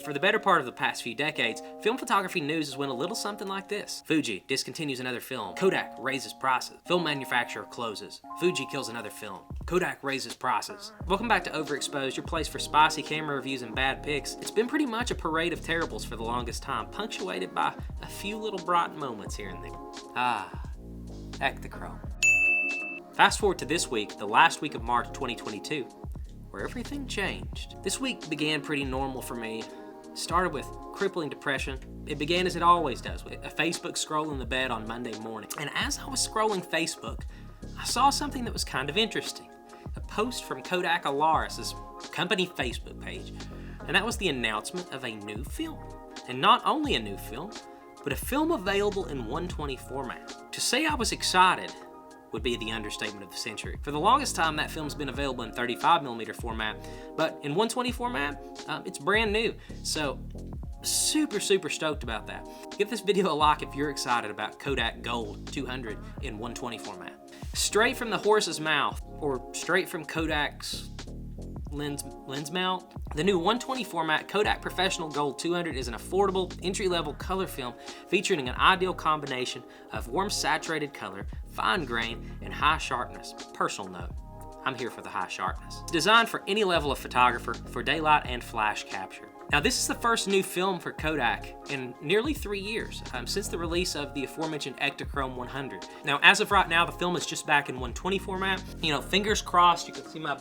For the better part of the past few decades, film photography news has went a little something like this. Fuji discontinues another film. Kodak raises prices. Film manufacturer closes. Fuji kills another film. Kodak raises prices. Welcome back to Overexposed, your place for spicy camera reviews and bad pics. It's been pretty much a parade of terribles for the longest time, punctuated by a few little bright moments here and there. Echtachrome. Fast forward to this week, the last week of March 2022, where everything changed. This week began pretty normal for me. Started with crippling depression. It began as it always does, with a Facebook scroll in the bed on Monday morning. And as I was scrolling Facebook, I saw something that was kind of interesting. A post from Kodak Alaris's company Facebook page. And that was the announcement of a new film. And not only a new film, but a film available in 120 format. To say I was excited would be the understatement of the century. For the longest time, that film's been available in 35mm format, but in 120 format, it's brand new. So, super stoked about that. Give this video a like if you're excited about Kodak Gold 200 in 120 format. Straight from the horse's mouth, or straight from Kodak's lens mount, the new 120 format Kodak Professional Gold 200 is an affordable, entry-level color film featuring an ideal combination of warm saturated color, fine grain, and high sharpness. Personal note, I'm here for the high sharpness. Designed for any level of photographer for daylight and flash capture. Now, this is the first new film for Kodak in nearly 3 years, since the release of the aforementioned Echtachrome 100. Now, as of right now, the film is just back in 120 format. You know, fingers crossed, you can see my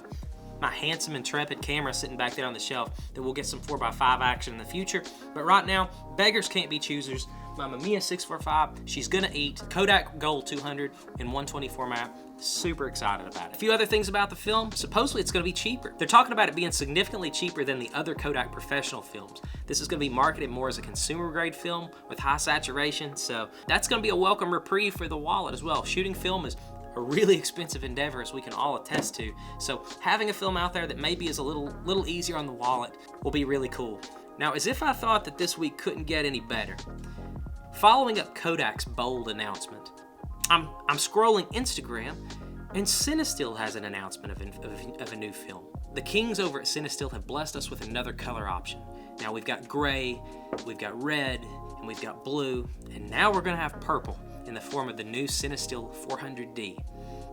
handsome Intrepid camera sitting back there on the shelf, that we'll get some 4x5 action in the future. But right now, beggars can't be choosers. My Mamiya 645, she's gonna eat. Kodak Gold 200 in 120 format. Super excited about it. A few other things about the film. Supposedly it's gonna be cheaper. They're talking about it being significantly cheaper than the other Kodak Professional films. This is gonna be marketed more as a consumer grade film with high saturation, so that's gonna be a welcome reprieve for the wallet as well. Shooting film is a really expensive endeavor, as we can all attest to. So having a film out there that maybe is a little easier on the wallet will be really cool. Now, as if I thought that this week couldn't get any better, following up Kodak's bold announcement, I'm scrolling Instagram, and CineStill has an announcement of a new film. The kings over at CineStill have blessed us with another color option. Now we've got gray, we've got red, and we've got blue, and now we're gonna have purple in the form of the new CineStill 400D.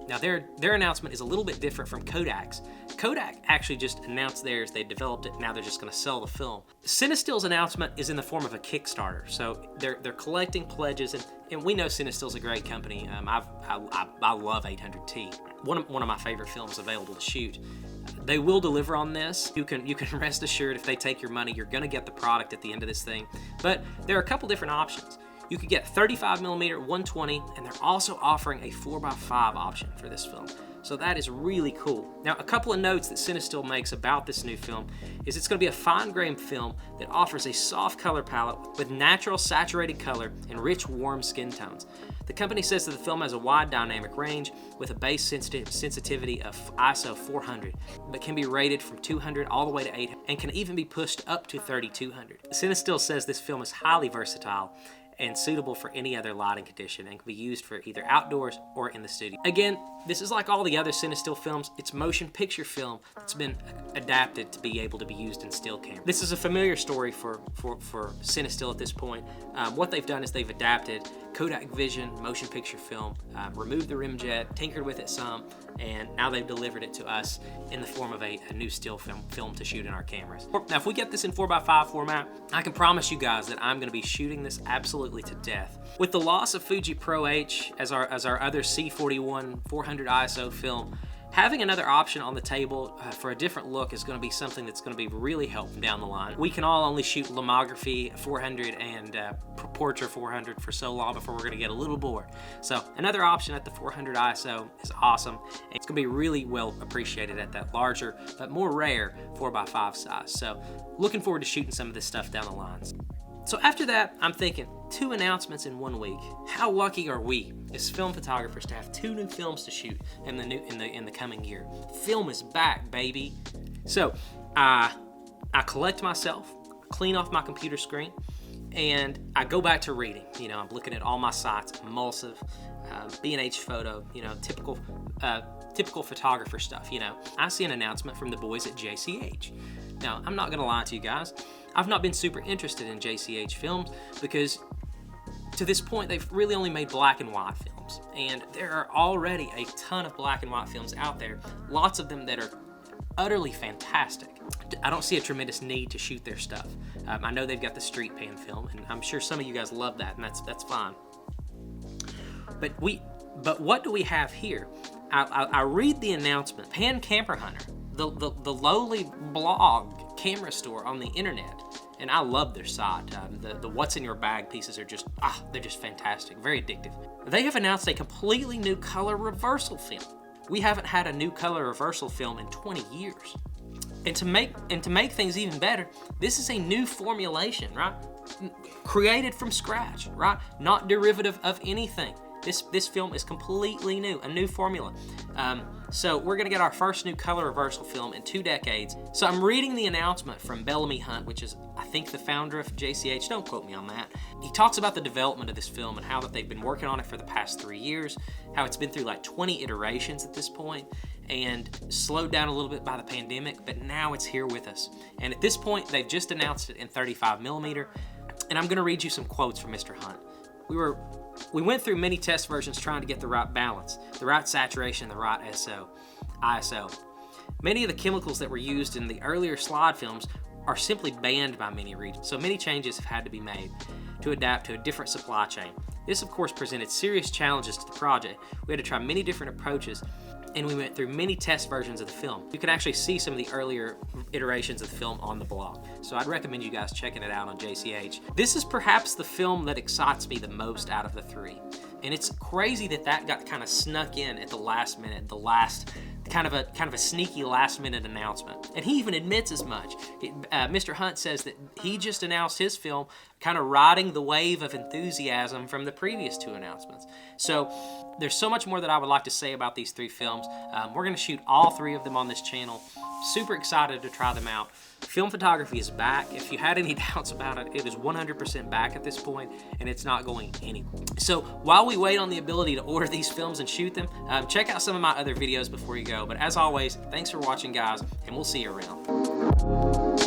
Now their announcement is a little bit different from Kodak's. Kodak actually just announced theirs, they developed it, now they're just gonna sell the film. CineStill's announcement is in the form of a Kickstarter, so they're collecting pledges, and we know CineStill's a great company. I love 800T. One of my favorite films available to shoot. They will deliver on this. You can rest assured, if they take your money, you're gonna get the product at the end of this thing. But there are a couple different options. You could get 35mm 120, and they're also offering a 4x5 option for this film. So that is really cool. Now, a couple of notes that CineStill makes about this new film is it's going to be a fine-grained film that offers a soft color palette with natural saturated color and rich, warm skin tones. The company says that the film has a wide dynamic range with a base sensitivity of ISO 400, but can be rated from 200 all the way to 800 and can even be pushed up to 3200. CineStill says this film is highly versatile and suitable for any other lighting condition and can be used for either outdoors or in the studio. Again, this is like all the other CineStill films. It's motion picture film that's been adapted to be able to be used in still camera. This is a familiar story for CineStill at this point. What they've done is they've adapted Kodak Vision motion picture film, removed the rimjet, tinkered with it some, and now they've delivered it to us in the form of a new still film to shoot in our cameras. Now, if we get this in 4x5 format, I can promise you guys that I'm gonna be shooting this absolutely to death. With the loss of Fuji Pro H as our other C41 400 ISO film, having another option on the table for a different look is going to be something that's going to be really helpful down the line. We can all only shoot lomography 400 and portrait 400 for so long before we're going to get a little bored. So another option at the 400 ISO is awesome. And it's going to be really well appreciated at that larger but more rare 4x5 size. So looking forward to shooting some of this stuff down the lines. So after that, I'm thinking, 2 announcements in 1 week. How lucky are we as film photographers to have 2 new films to shoot in the coming year? Film is back, baby. So I collect myself, clean off my computer screen, and I go back to reading. You know, I'm looking at all my sites, Emulsive, B&H Photo, you know, typical photographer stuff, you know. I see an announcement from the boys at JCH. Now, I'm not gonna lie to you guys, I've not been super interested in JCH films because to this point they've really only made black and white films, and there are already a ton of black and white films out there, lots of them that are utterly fantastic. I don't see a tremendous need to shoot their stuff. I know they've got the street pan film, and I'm sure some of you guys love that, and that's fine. But what do we have here? I read the announcement. Pan Camper Hunter, the lowly blog camera store on the internet, and I love their site. The what's in your bag pieces are just, they're just fantastic, very addictive. They have announced a completely new color reversal film. We haven't had a new color reversal film in 20 years. And to make things even better, this is a new formulation, right? Created from scratch, right? Not derivative of anything. This film is completely new, a new formula. So we're gonna get our first new color reversal film in 2 decades. So I'm reading the announcement from Bellamy Hunt, which is, I think, the founder of JCH. Don't quote me on that. He talks about the development of this film and how that they've been working on it for the past 3 years, how it's been through like 20 iterations at this point, and slowed down a little bit by the pandemic, but now it's here with us. And at this point, they've just announced it in 35mm, and I'm gonna read you some quotes from Mr. Hunt. We went through many test versions trying to get the right balance, the right saturation, the right ISO. Many of the chemicals that were used in the earlier slide films are simply banned by many regions, so many changes have had to be made to adapt to a different supply chain. This, of course, presented serious challenges to the project. We had to try many different approaches, and we went through many test versions of the film. You can actually see some of the earlier iterations of the film on the blog, so I'd recommend you guys checking it out on JCH. This is perhaps the film that excites me the most out of the 3, and it's crazy that got kind of snuck in at the last minute, kind of a sneaky last-minute announcement. And he even admits as much. Mr. Hunt says that he just announced his film, kind of riding the wave of enthusiasm from the previous 2 announcements. So there's so much more that I would like to say about these 3 films. We're going to shoot all 3 of them on this channel. Super excited to try them out. Film photography is back. If you had any doubts about it, it is 100% back at this point, and it's not going anywhere. So while we wait on the ability to order these films and shoot them, check out some of my other videos before you go. But as always, thanks for watching, guys, and we'll see you around.